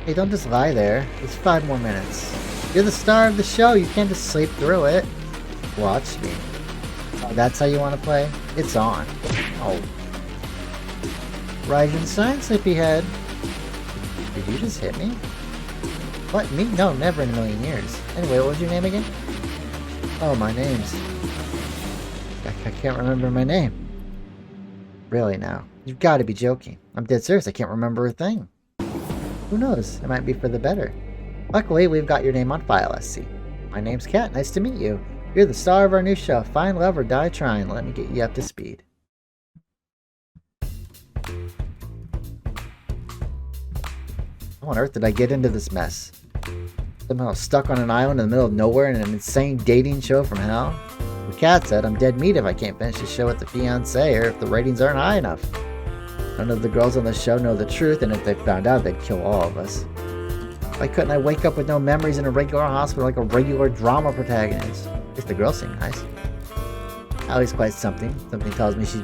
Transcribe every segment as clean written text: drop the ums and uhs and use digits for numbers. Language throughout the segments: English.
Hey, don't just lie there. It's 5 more minutes. You're the star of the show. You can't just sleep through it. Watch me. Oh, that's how you want to play? It's on. Oh. Rise and shine, sleepyhead. Did you just hit me? What? Me? No, never in a million years. Anyway, what was your name again? Oh, my name's... I can't remember my name. Really now? You've got to be joking. I'm dead serious. I can't remember a thing. Who knows? It might be for the better. Luckily, we've got your name on file, SC. My name's Kat. Nice to meet you. You're the star of our new show. Find love or die trying. Let me get you up to speed. How on earth did I get into this mess? Somehow stuck on an island in the middle of nowhere in an insane dating show from hell? The cat said I'm dead meat if I can't finish the show with the fiancé or if the ratings aren't high enough. None of the girls on the show know the truth, and if they found out, they'd kill all of us. Why couldn't I wake up with no memories in a regular hospital like a regular drama protagonist? At least the girls seem nice. Allie's quite something. Something tells me she'd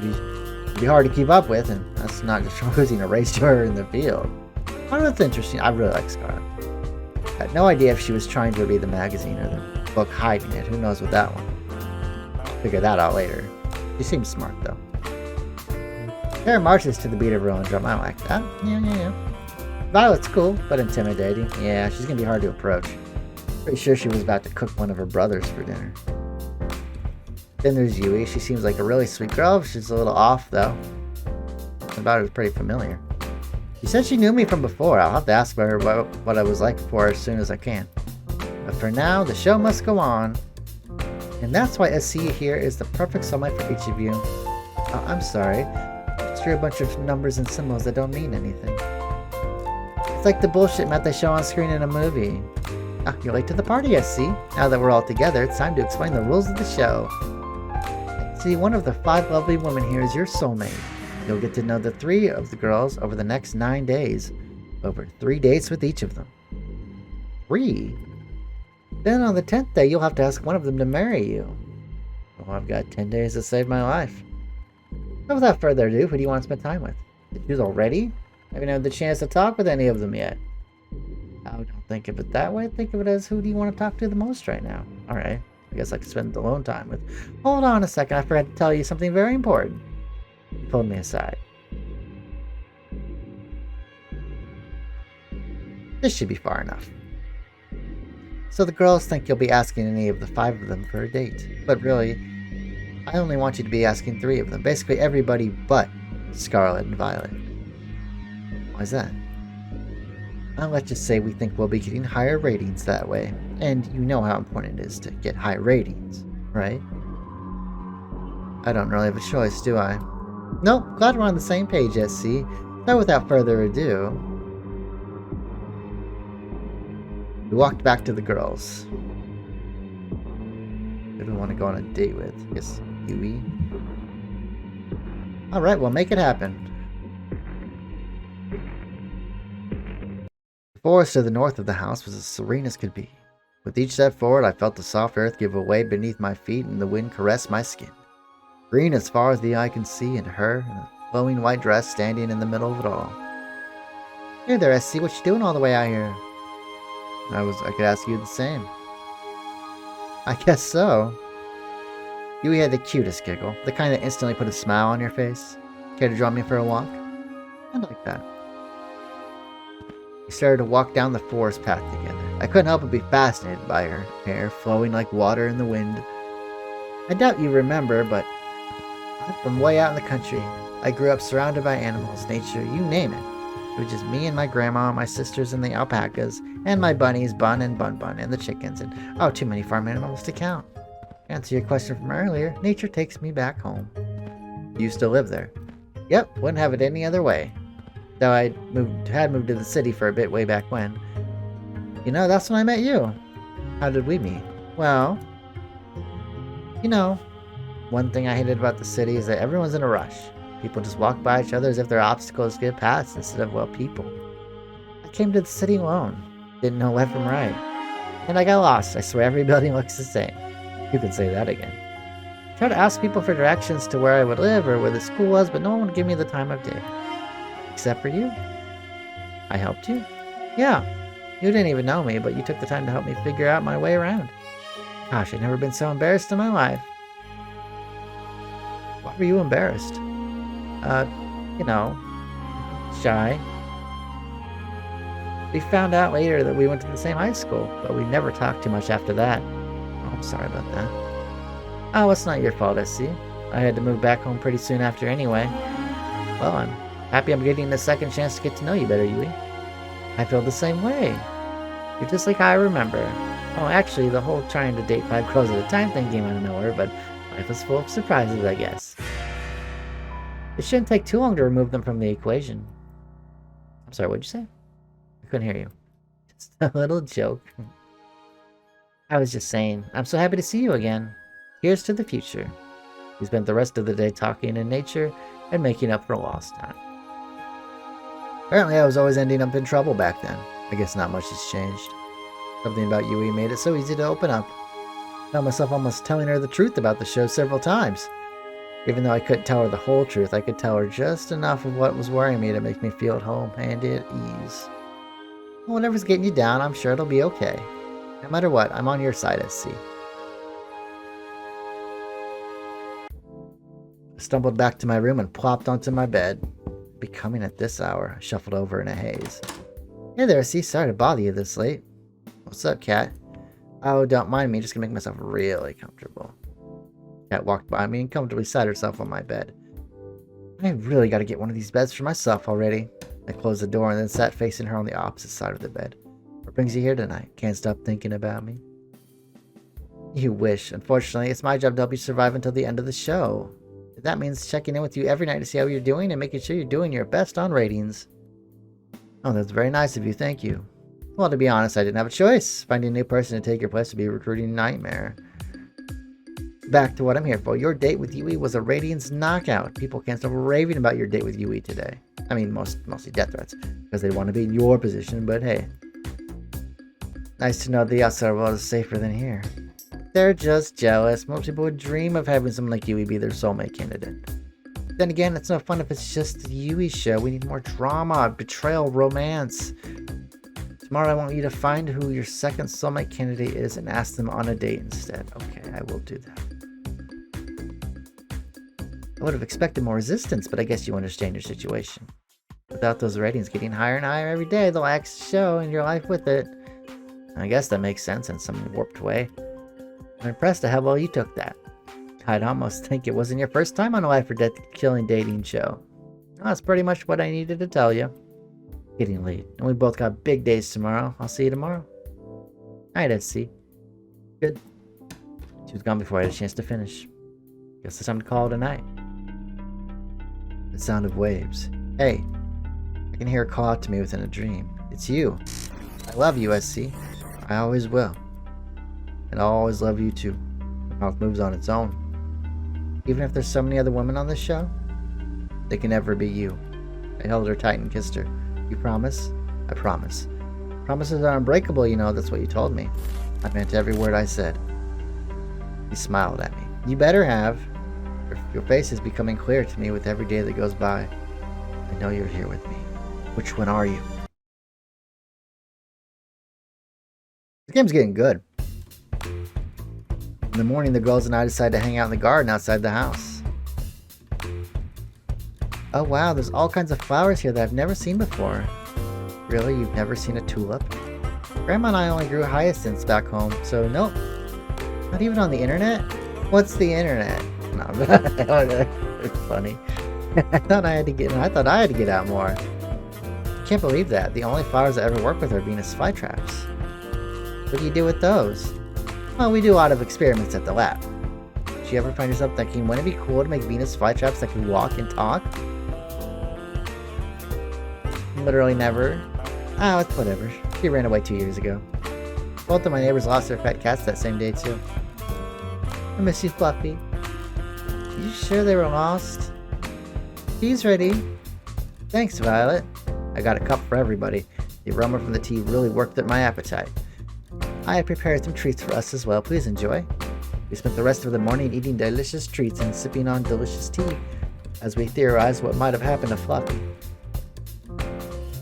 be hard to keep up with, and that's not just losing a race to her in the field. I don't know, it's interesting. I really like Scarlett. I had no idea if she was trying to read the magazine or the book hiding it. Who knows with that one? I'll figure that out later. She seems smart, though. Terra marches to the beat of her own drum. I like that. Yeah. Violet's cool, but intimidating. Yeah, she's gonna be hard to approach. Pretty sure she was about to cook one of her brothers for dinner. Then there's Yui. She seems like a really sweet girl. She's a little off, though. Something about her is pretty familiar. She said she knew me from before. I'll have to ask her what I was like before as soon as I can. But for now, the show must go on. And that's why SC here is the perfect soulmate for each of you. Oh, I'm sorry. It's a bunch of numbers and symbols that don't mean anything. It's like the bullshit map they show on screen in a movie. Ah, you're late to the party, SC. Now that we're all together, it's time to explain the rules of the show. See, one of the 5 lovely women here is your soulmate. You'll get to know the 3 of the girls over the next 9 days. Over 3 dates with each of them. 3? Then on the 10th day, you'll have to ask one of them to marry you. Well, I've got 10 days to save my life. So without further ado, who do you want to spend time with? Did you choose already? I haven't had the chance to talk with any of them yet. I don't think of it that way. Think of it as who do you want to talk to the most right now? Alright, I guess I can spend alone time with. Hold on a second, I forgot to tell you something very important. He pulled me aside. This should be far enough. So the girls think you'll be asking any of the 5 of them for a date. But really, I only want you to be asking 3 of them. Basically everybody but Scarlett and Violet. Why's that? Well, let's just say we think we'll be getting higher ratings that way. And you know how important it is to get high ratings, right? I don't really have a choice, do I? Nope, glad we're on the same page, SC. So without further ado, we walked back to the girls. Who do we want to go on a date with? I guess Yui. Alright, well, make it happen. The forest to the north of the house was as serene as could be. With each step forward, I felt the soft earth give way beneath my feet and the wind caress my skin. Green as far as the eye can see, and her in a flowing white dress standing in the middle of it all. Hey there, SC, what you doing all the way out here? I could ask you the same. I guess so. Yui had the cutest giggle, the kind that instantly put a smile on your face. Care to join me for a walk? I'd like that. We started to walk down the forest path together. I couldn't help but be fascinated by her hair, flowing like water in the wind. I doubt you remember, but I'm from way out in the country. I grew up surrounded by animals, nature, you name it. It was just me and my grandma, my sisters and the alpacas, and my bunnies, Bun and Bun Bun, and the chickens, and oh, too many farm animals to count. To answer your question from earlier, nature takes me back home. You used to live there? Yep, wouldn't have it any other way. Though I had moved to the city for a bit way back when. You know, that's when I met you. How did we meet? Well, you know, one thing I hated about the city is that everyone's in a rush. People just walk by each other as if they're obstacles to get past instead of, well, people. I came to the city alone. Didn't know left from right. And I got lost. I swear every building looks the same. You could say that again. Tried to ask people for directions to where I would live or where the school was, but no one would give me the time of day. Except for you. I helped you. Yeah, you didn't even know me, but you took the time to help me figure out my way around. Gosh, I've never been so embarrassed in my life. Why were you embarrassed? You know, shy. We found out later that we went to the same high school, but we never talked too much after that. Oh, I'm sorry about that. Oh, it's not your fault, I see. I had to move back home pretty soon after anyway. Well, I'm happy I'm getting a second chance to get to know you better, Yui. I feel the same way. You're just like I remember. Oh, actually, the whole trying to date 5 girls at a time thing came out of nowhere, but life is full of surprises, I guess. It shouldn't take too long to remove them from the equation. I'm sorry, what'd you say? I couldn't hear you. Just a little joke. I was just saying, I'm so happy to see you again. Here's to the future. We spent the rest of the day talking in nature and making up for lost time. Apparently I was always ending up in trouble back then. I guess not much has changed. Something about Yui made it so easy to open up. I found myself almost telling her the truth about the show several times. Even though I couldn't tell her the whole truth, I could tell her just enough of what was worrying me to make me feel at home and at ease. Well, whatever's getting you down, I'm sure it'll be okay. No matter what, I'm on your side, SC. I stumbled back to my room and plopped onto my bed. Becoming at this hour, I shuffled over in a haze. Hey there, SC. Sorry to bother you this late. What's up, Cat? Oh, don't mind me. Just gonna make myself really comfortable. Cat walked by me and comfortably sat herself on my bed. I really gotta get one of these beds for myself already. I closed the door and then sat facing her on the opposite side of the bed. What brings you here tonight? Can't stop thinking about me? You wish. Unfortunately, it's my job to help you survive until the end of the show. That means checking in with you every night to see how you're doing and making sure you're doing your best on ratings. Oh, that's very nice of you. Thank you. Well, to be honest, I didn't have a choice. Finding a new person to take your place would be a recruiting nightmare. Back to what I'm here for. Your date with Yui was a ratings knockout. People can't stop raving about your date with Yui today. I mean, mostly death threats, because they want to be in your position, but hey. Nice to know the outside world is safer than here. They're just jealous. Most people would dream of having someone like Yui be their soulmate candidate. Then again, it's no fun if it's just the Yui show. We need more drama, betrayal, romance. Tomorrow I want you to find who your second soulmate candidate is and ask them on a date instead. Okay, I will do that. I would have expected more resistance, but I guess you understand your situation. Without those ratings getting higher and higher every day, they'll axe the show and your life with it. I guess that makes sense in some warped way. I'm impressed at how well you took that. I'd almost think it wasn't your first time on a life or death killing dating show. Well, that's pretty much what I needed to tell you. Getting late, and we both got big days tomorrow. I'll see you tomorrow. Night, SC. Good. She was gone before I had a chance to finish. Guess it's time to call it a night. The sound of waves. Hey, I can hear her call out to me within a dream. It's you. I love you, SC. I always will. And I'll always love you too. The mouth moves on its own. Even if there's so many other women on this show, they can never be you. I held her tight and kissed her. You promise? I promise. Promises are unbreakable, you know, that's what you told me. I meant every word I said. He smiled at me. You better have. Your face is becoming clear to me with every day that goes by. I know you're here with me. Which one are you? This game's getting good. In the morning, the girls and I decided to hang out in the garden outside the house. Oh wow, there's all kinds of flowers here that I've never seen before. Really? You've never seen a tulip? Grandma and I only grew hyacinths back home, so nope. Not even on the internet? What's the internet? No, it's funny. I thought I had to get out more. I can't believe that. The only flowers I ever work with are Venus flytraps. What do you do with those? Well, we do a lot of experiments at the lab. Did you ever find yourself thinking, wouldn't it be cool to make Venus flytraps that can walk and talk? Literally never. Oh, it's whatever. She ran away 2 years ago. Both of my neighbors lost their pet cats that same day too. I miss you, Fluffy. You sure they were lost? Tea's ready. Thanks, Violet. I got a cup for everybody. The aroma from the tea really worked at my appetite. I have prepared some treats for us as well. Please enjoy. We spent the rest of the morning eating delicious treats and sipping on delicious tea as we theorized what might have happened to Fluffy.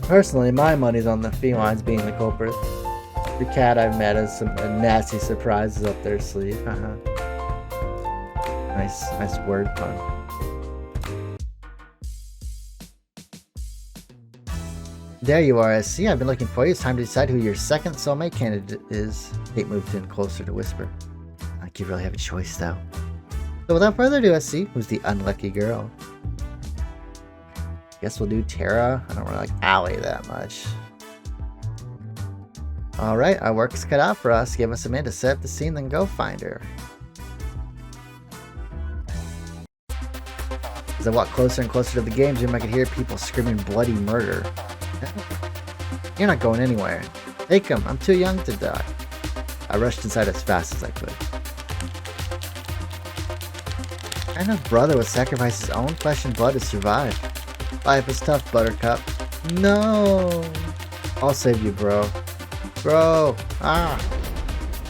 Personally, my money's on the felines being the culprit. The cat I've met has some nasty surprises up their sleeve. Nice word pun. There you are, SC. I've been looking for you. It's time to decide who your second soulmate candidate is. Kate moved in closer to whisper. I think you really have a choice, though. So without further ado, SC, who's the unlucky girl? Guess we'll do Terra. I don't really like Allie that much. Alright, our work's cut out for us. Give us a minute to set up the scene, then go find her. As I walk closer and closer to the game room, I could hear people screaming bloody murder. You're not going anywhere. Take him, I'm too young to die. I rushed inside as fast as I could. What kind of brother would sacrifice his own flesh and blood to survive? Life is tough, Buttercup. No! I'll save you, bro. Bro!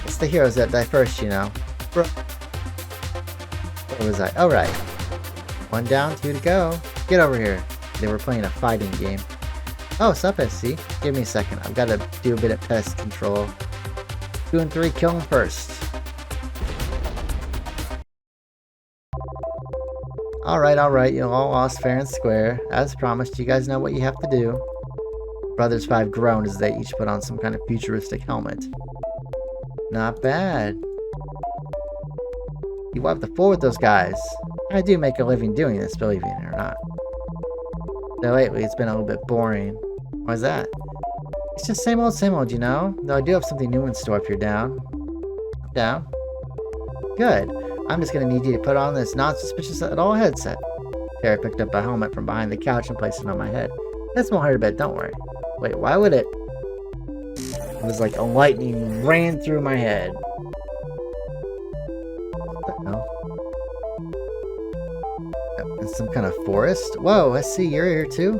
It's the heroes that die first, you know. Bro. Where was I? Oh, right. 1 down, 2 to go. Get over here. They were playing a fighting game. Oh, sup, SC? Give me a second. I've got to do a bit of pest control. 2 and 3, kill them first. Alright. You all lost fair and square. As promised, you guys know what you have to do. Brothers 5 groaned as they each put on some kind of futuristic helmet. Not bad. You wiped the floor with those guys. I do make a living doing this, believe it or not. Though lately it's been a little bit boring. Why's that? It's just same old, you know? Though I do have something new in store if you're down. Down? Good. I'm just gonna need you to put on this non-suspicious at all headset. Terra picked up a helmet from behind the couch and placed it on my head. That's won't hurt a bit, don't worry. Wait, why would it? It was like a lightning ran through my head. What the hell? It's some kind of forest? Whoa, I see you're here too?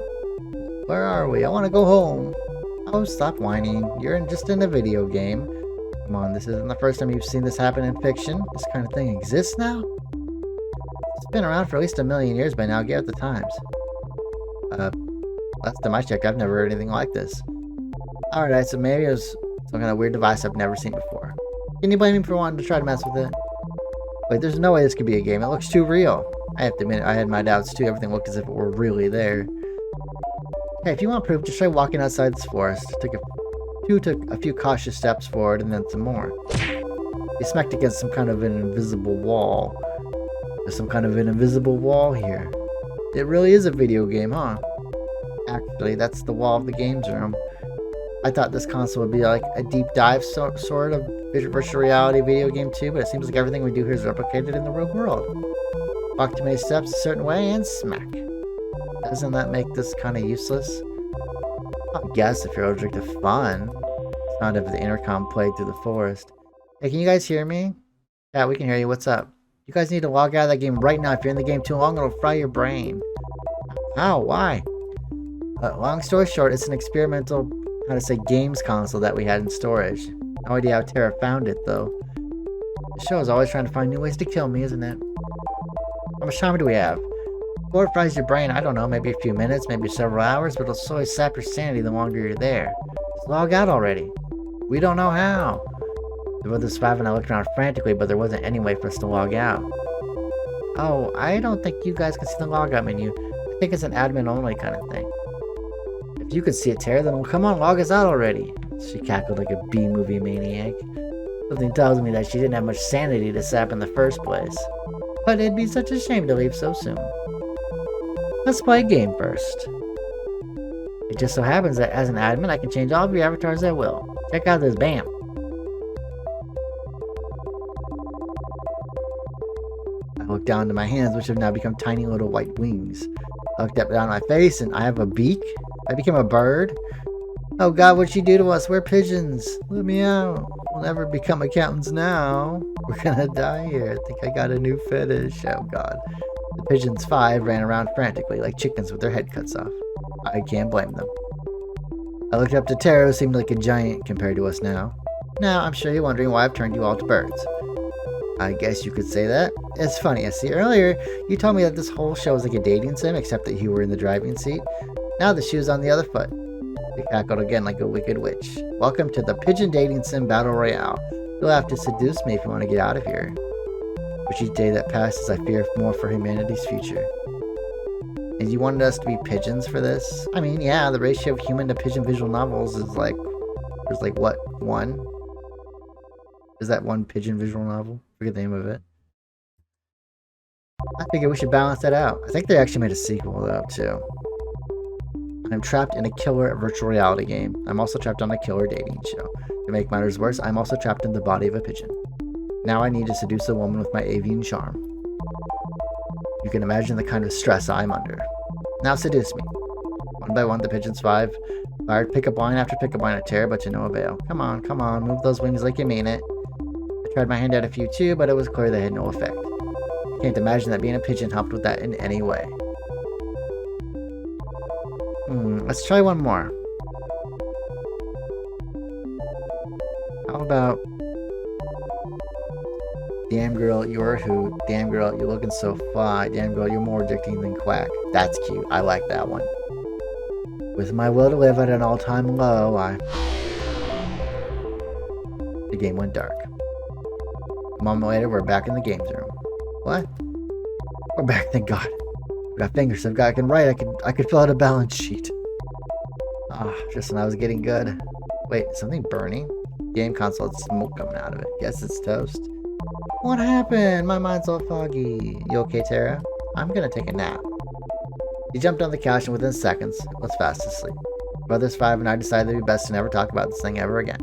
Where are we? I want to go home. Oh, stop whining. You're just in a video game. Come on, this isn't the first time you've seen this happen in fiction. This kind of thing exists now? It's been around for at least 1 million years by now. Get with the times. Last time I checked, I've never heard anything like this. Alright, so maybe it was some kind of weird device I've never seen before. Can you blame me for wanting to try to mess with it? Wait, there's no way this could be a game. It looks too real. I have to admit, I had my doubts too. Everything looked as if it were really there. Hey, if you want proof, just try walking outside this forest. Took a few cautious steps forward and then some more. He smacked against some kind of an invisible wall. There's some kind of an invisible wall here. It really is a video game, huh? Actually, that's the wall of the games room. I thought this console would be like a deep dive sort of virtual reality video game too, but it seems like everything we do here is replicated in the real world. Walk too many steps a certain way and smack. Doesn't that make this kind of useless? I guess if you're allergic to fun. Sound of the intercom played through the forest. Hey, can you guys hear me? Yeah, we can hear you. What's up? You guys need to log out of that game right now. If you're in the game too long, it'll fry your brain. How? Why? Long story short, it's an experimental, games console that we had in storage. No idea how Terra found it, though. The show is always trying to find new ways to kill me, isn't it? How much time do we have? Before it fries your brain, I don't know, maybe a few minutes, maybe several hours, but it'll slowly sap your sanity the longer you're there. Just log out already. We don't know how. The brothers 5 and I looked around frantically, but there wasn't any way for us to log out. Oh, I don't think you guys can see the logout menu. I think it's an admin-only kind of thing. If you could see it, Terra, then well, come on, log us out already. She cackled like a B-movie maniac. Something tells me that she didn't have much sanity to sap in the first place. But it'd be such a shame to leave so soon. Let's play a game first. It just so happens that as an admin, I can change all of your avatars at will. Check out this BAM! I looked down to my hands, which have now become tiny little white wings. I looked up down my face, and I have a beak? I became a bird? Oh god, what'd she do to us? We're pigeons. Let me out. We'll never become accountants now. We're gonna die here. I think I got a new fetish. Oh god. The pigeons 5 ran around frantically like chickens with their head cuts off. I can't blame them. I looked up to Terra, who seemed like a giant compared to us now. Now, I'm sure you're wondering why I've turned you all to birds. I guess you could say that. It's funny, I see. Earlier, you told me that this whole show was like a dating sim, except that you were in the driving seat. Now the shoe's on the other foot. They cackled again like a wicked witch. Welcome to the Pigeon Dating Sim Battle Royale. You'll have to seduce me if you want to get out of here. With each day that passes, I fear more for humanity's future. And you wanted us to be pigeons for this? I mean, yeah, the ratio of human to pigeon visual novels is like... There's like, what, 1? Is that one pigeon visual novel? Forget the name of it. I figure we should balance that out. I think they actually made a sequel, though, too. I'm trapped in a killer virtual reality game. I'm also trapped on a killer dating show. To make matters worse, I'm also trapped in the body of a pigeon. Now I need to seduce a woman with my avian charm. You can imagine the kind of stress I'm under. Now seduce me. One by one, the pigeons fired pickup line after pickup line at Terra, but to no avail. Come on, move those wings like you mean it. I tried my hand at a few too, but it was clear they had no effect. I can't imagine that being a pigeon helped with that in any way. Let's try one more. How about... Damn girl, you're a hoot. Damn girl, you're looking so fly. Damn girl, you're more addicting than quack. That's cute. I like that one. With my will to live at an all-time low, The game went dark. A moment later, we're back in the games room. What? We're back, thank God. I've got fingers, I can write, I could fill out a balance sheet. Just when I was getting good. Wait, is something burning? Game console had smoke coming out of it. Guess it's toast. What happened? My mind's all foggy. You okay, Terra? I'm gonna take a nap. He jumped on the couch and within seconds was fast asleep. Brothers 5 and I decided it would be best to never talk about this thing ever again.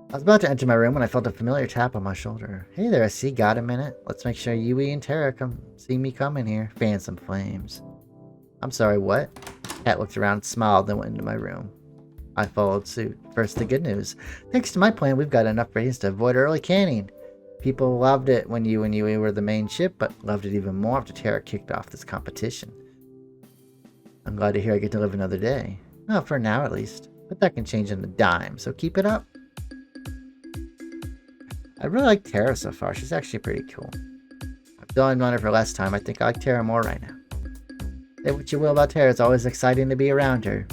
I was about to enter my room when I felt a familiar tap on my shoulder. Hey there, I see. Got a minute? Let's make sure Yui and Terra come see me coming here. Fan some flames. I'm sorry, what? Cat looked around, smiled, then went into my room. I followed suit. First, the good news. Thanks to my plan, we've got enough ratings to avoid early canning. People loved it when you and Yui were the main ship, but loved it even more after Terra kicked off this competition. I'm glad to hear I get to live another day. Well, for now at least. But that can change on a dime, so keep it up. I really like Terra so far. She's actually pretty cool. Though I've known her for less time, I think I like Terra more right now. Say what you will about Terra, it's always exciting to be around her.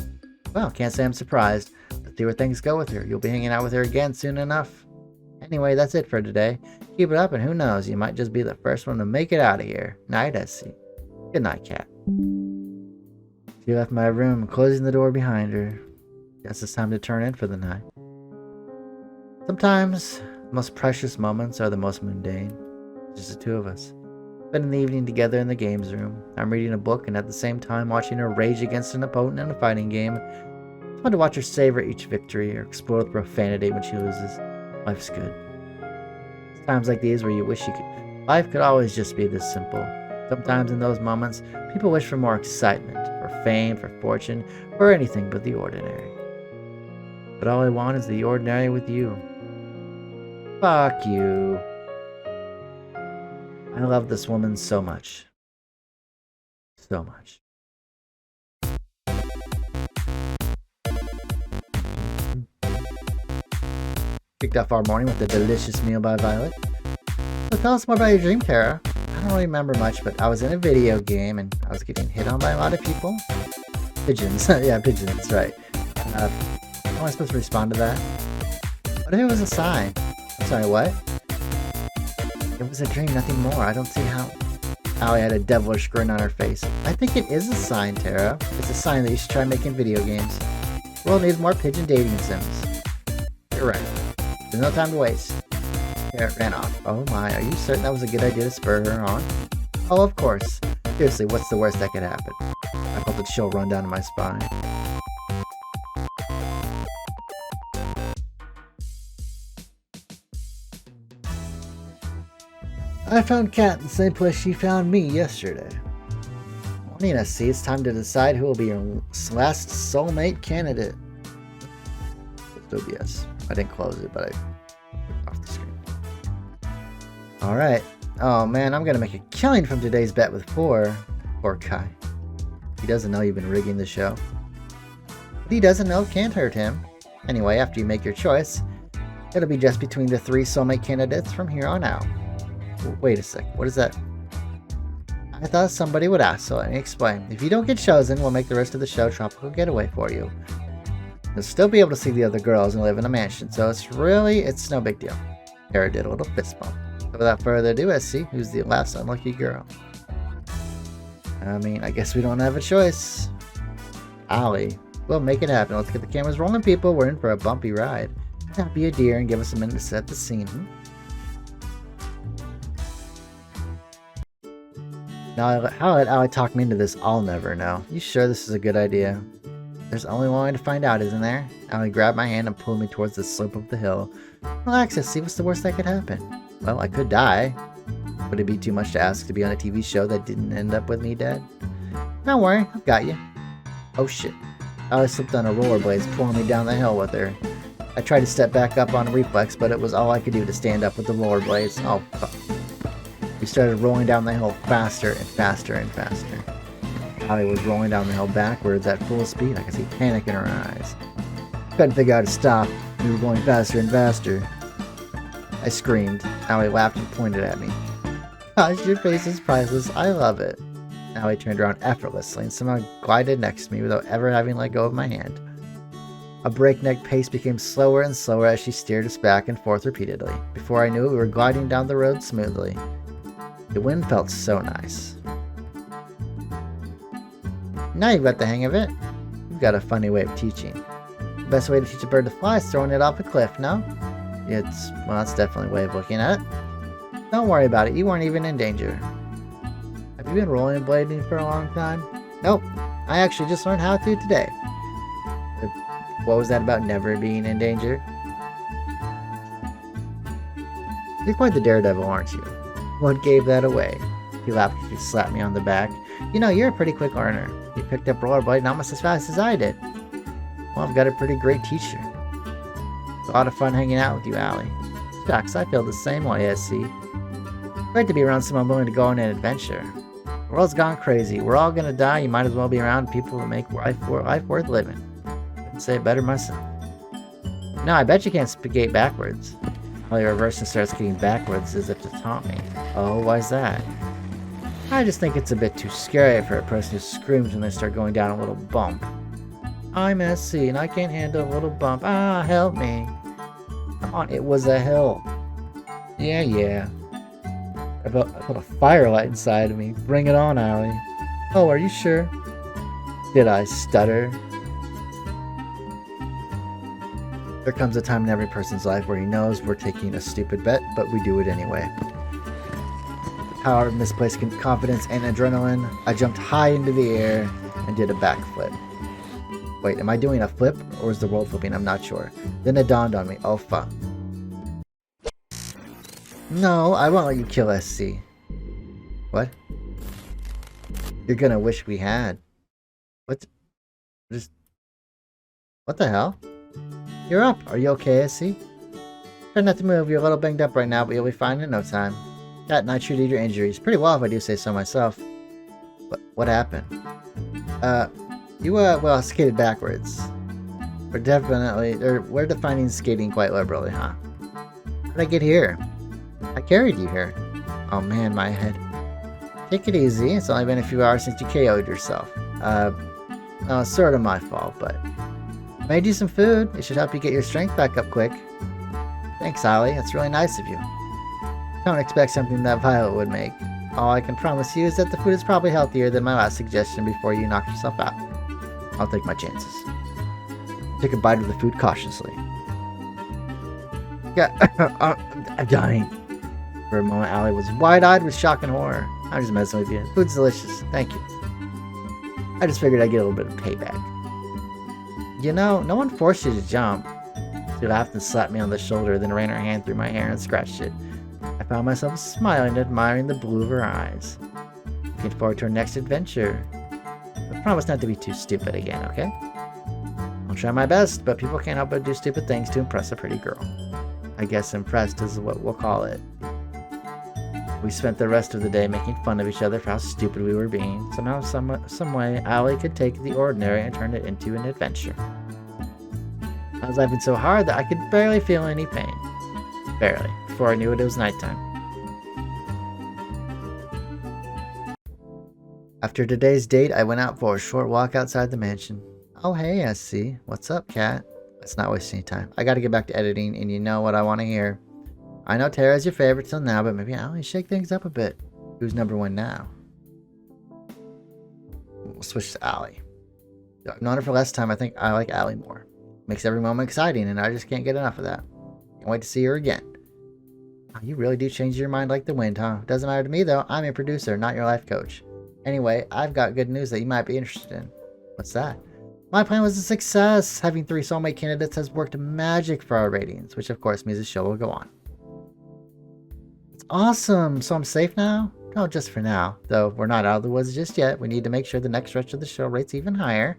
Well, can't say I'm surprised. Let's see where things go with her. You'll be hanging out with her again soon enough. Anyway, that's it for today. Keep it up and who knows, you might just be the first one to make it out of here. Night, I see. Good night, cat. She left my room, closing the door behind her. Guess it's time to turn in for the night. Sometimes the most precious moments are the most mundane. Just the two of us. Spending the evening together in the games room. I'm reading a book and at the same time watching her rage against an opponent in a fighting game. It's fun to watch her savor each victory or explore with profanity when she loses. Life's good. It's times like these where you wish life could always just be this simple. Sometimes in those moments, people wish for more excitement, for fame, for fortune, for anything but the ordinary. But all I want is the ordinary with you. Fuck you. I love this woman so much. So much. Kicked off our morning with a delicious meal by Violet. So tell us more about your dream, Terra. I don't really remember much, but I was in a video game and I was getting hit on by a lot of people. Pigeons. Yeah, pigeons, right. How am I supposed to respond to that? What if it was a sign? I'm sorry, what? It was a dream, nothing more. I don't see how... Allie had a devilish grin on her face. I think it is a sign, Terra. It's a sign that you should try making video games. The world needs more pigeon dating sims. You're right. There's no time to waste. Terra ran off. Oh my, are you certain that was a good idea to spur her on? Oh, of course. Seriously, what's the worst that could happen? I felt a chill run down my spine. I found Kat in the same place she found me yesterday. Morning, I see. It's time to decide who will be your last soulmate candidate. It's OBS. I didn't close it, but I took it off the screen. Alright. Oh man, I'm gonna make a killing from today's bet with Poor Kai. He doesn't know you've been rigging the show. What he doesn't know can't hurt him. Anyway, after you make your choice, it'll be just between the 3 soulmate candidates from here on out. Wait a sec, what is that? I thought somebody would ask, so let me explain. If you don't get chosen, we'll make the rest of the show Tropical Getaway for you. You'll still be able to see the other girls and live in a mansion, so it's no big deal. Terra did a little fist bump. So without further ado, SC, who's the last unlucky girl? I mean, I guess we don't have a choice. Allie. We'll make it happen. Let's get the cameras rolling, people. We're in for a bumpy ride. Now be a dear and give us a minute to set the scene. Now, how let Allie talk me into this, I'll never know. You sure this is a good idea? There's only one way to find out, isn't there? Allie grabbed my hand and pulled me towards the slope of the hill. Relax, see what's the worst that could happen. Well, I could die. Would it be too much to ask to be on a TV show that didn't end up with me dead? Don't worry, I've got you. Oh shit. Allie slipped on her rollerblades, pulling me down the hill with her. I tried to step back up on a reflex, but it was all I could do to stand up with the rollerblades. Oh, fuck. We started rolling down the hill faster and faster and faster. Allie was rolling down the hill backwards at full speed. I could see panic in her eyes. Couldn't figure out how to stop. We were going faster and faster. I screamed. Allie laughed and pointed at me. Gosh, your face is priceless. I love it. Allie turned around effortlessly and somehow glided next to me without ever having let go of my hand. A breakneck pace became slower and slower as she steered us back and forth repeatedly. Before I knew it, we were gliding down the road smoothly. The wind felt so nice. Now you've got the hang of it. You've got a funny way of teaching. The best way to teach a bird to fly is throwing it off a cliff, no? Well, that's definitely a way of looking at it. Don't worry about it, you weren't even in danger. Have you been rollerblading for a long time? Nope, I actually just learned how to today. What was that about never being in danger? You're quite the daredevil, aren't you? What gave that away? He laughed as he slapped me on the back. You know, you're a pretty quick learner. You picked up rollerblade almost as fast as I did. Well, I've got a pretty great teacher. It's a lot of fun hanging out with you, Allie. Shucks, I feel the same way, SC. Great to be around someone willing to go on an adventure. The world's gone crazy. We're all gonna die. You might as well be around people who make life worth living. Couldn't say it better myself. No, I bet you can't skate backwards. Allie reverses and starts skating backwards as if to taunt me. Oh, why's that? I just think it's a bit too scary for a person who screams when they start going down a little bump. I'm SC and I can't handle a little bump. Ah, help me. Come on, it was a hill. Yeah. I felt a firelight inside of me. Bring it on, Allie. Oh, are you sure? Did I stutter? There comes a time in every person's life where he knows we're taking a stupid bet, but we do it anyway. The power of misplaced confidence and adrenaline, I jumped high into the air and did a backflip. Wait, am I doing a flip or is the world flipping? I'm not sure. Then it dawned on me. Oh fuck. No, I won't let you kill SC. What? You're gonna wish we had. What the hell? You're up. Are you okay, SC? Try not to move. You're a little banged up right now, but you'll be fine in no time. Cat and I treated your injuries pretty well if I do say so myself. What happened? Well, skated backwards. We're defining skating quite liberally, huh? How'd I get here? I carried you here. Oh man, my head. Take it easy. It's only been a few hours since you KO'd yourself. It's sort of my fault, but I made you some food. It should help you get your strength back up quick. Thanks, Allie. That's really nice of you. Don't expect something that Violet would make. All I can promise you is that the food is probably healthier than my last suggestion before you knocked yourself out. I'll take my chances. Took a bite of the food cautiously. Yeah, I'm dying. For a moment, Allie was wide-eyed with shock and horror. I'm just messing with you. Food's delicious. Thank you. I just figured I'd get a little bit of payback. You know, no one forced you to jump. She laughed and slapped me on the shoulder, then ran her hand through my hair and scratched it. I found myself smiling and admiring the blue of her eyes. Looking forward to our next adventure. I promise not to be too stupid again, okay? I'll try my best, but people can't help but do stupid things to impress a pretty girl. I guess impressed is what we'll call it. We spent the rest of the day making fun of each other for how stupid we were being. Somehow, some way, Allie could take the ordinary and turn it into an adventure. I was laughing so hard that I could barely feel any pain. Barely. Before I knew it was nighttime. After today's date, I went out for a short walk outside the mansion. Oh, hey, I see. What's up, Cat? Let's not waste any time. I gotta get back to editing, and you know what I want to hear. I know Terra's your favorite till now, but maybe Allie shake things up a bit. Who's number one now? We'll switch to Allie. I've known her for less time. I think I like Allie more. Makes every moment exciting, and I just can't get enough of that. Can't wait to see her again. Oh, you really do change your mind like the wind, huh? Doesn't matter to me, though. I'm your producer, not your life coach. Anyway, I've got good news that you might be interested in. What's that? My plan was a success. Having 3 soulmate candidates has worked magic for our ratings, which of course means the show will go on. It's awesome. So I'm safe now? No, just for now. Though we're not out of the woods just yet. We need to make sure the next stretch of the show rates even higher.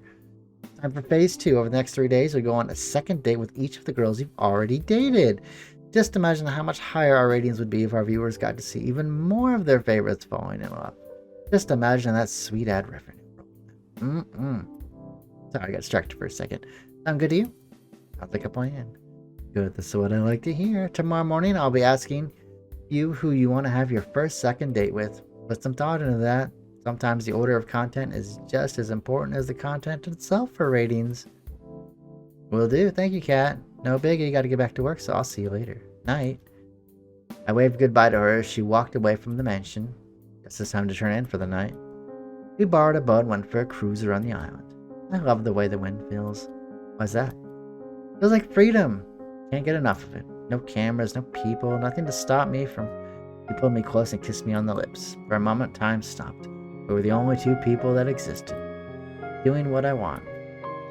Time for phase 2. Over the next 3 days, we go on a second date with each of the girls you've already dated. Just imagine how much higher our ratings would be if our viewers got to see even more of their favorites falling in love. Just imagine that sweet ad revenue. Sorry, I got distracted for a second. Sound good to you? Sounds like a plan. Good, this is what I like to hear. Tomorrow morning, I'll be asking you who you want to have your second date with. Put some thought into that. Sometimes the order of content is just as important as the content itself for ratings. Will do. Thank you, Kat. No biggie. Got to get back to work, so I'll see you later. Night. I waved goodbye to her as she walked away from the mansion. Guess it's time to turn in for the night. We borrowed a boat and went for a cruise around the island. I love the way the wind feels. Why's that? Feels like freedom. Can't get enough of it. No cameras, no people, nothing to stop me from... He pulled me close and kissed me on the lips. For a moment, time stopped. We were the only 2 people that existed. Doing what I want.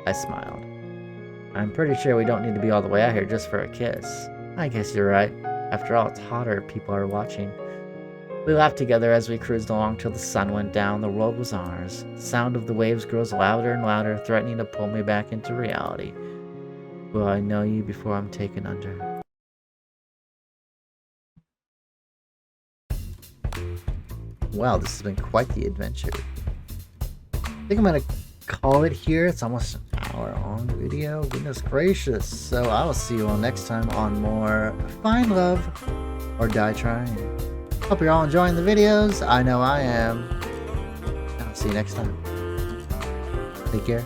I smiled. I'm pretty sure we don't need to be all the way out here just for a kiss. I guess you're right. After all, it's hotter if people are watching. We laughed together as we cruised along till the sun went down. The world was ours. The sound of the waves grows louder and louder, threatening to pull me back into reality. Will I know you before I'm taken under? Wow, this has been quite the adventure. I think I'm going to call it here. It's almost an hour-long video. Goodness gracious. So I will see you all next time on more Find Love or Die Trying. Hope you're all enjoying the videos. I know I am. I'll see you next time. Take care.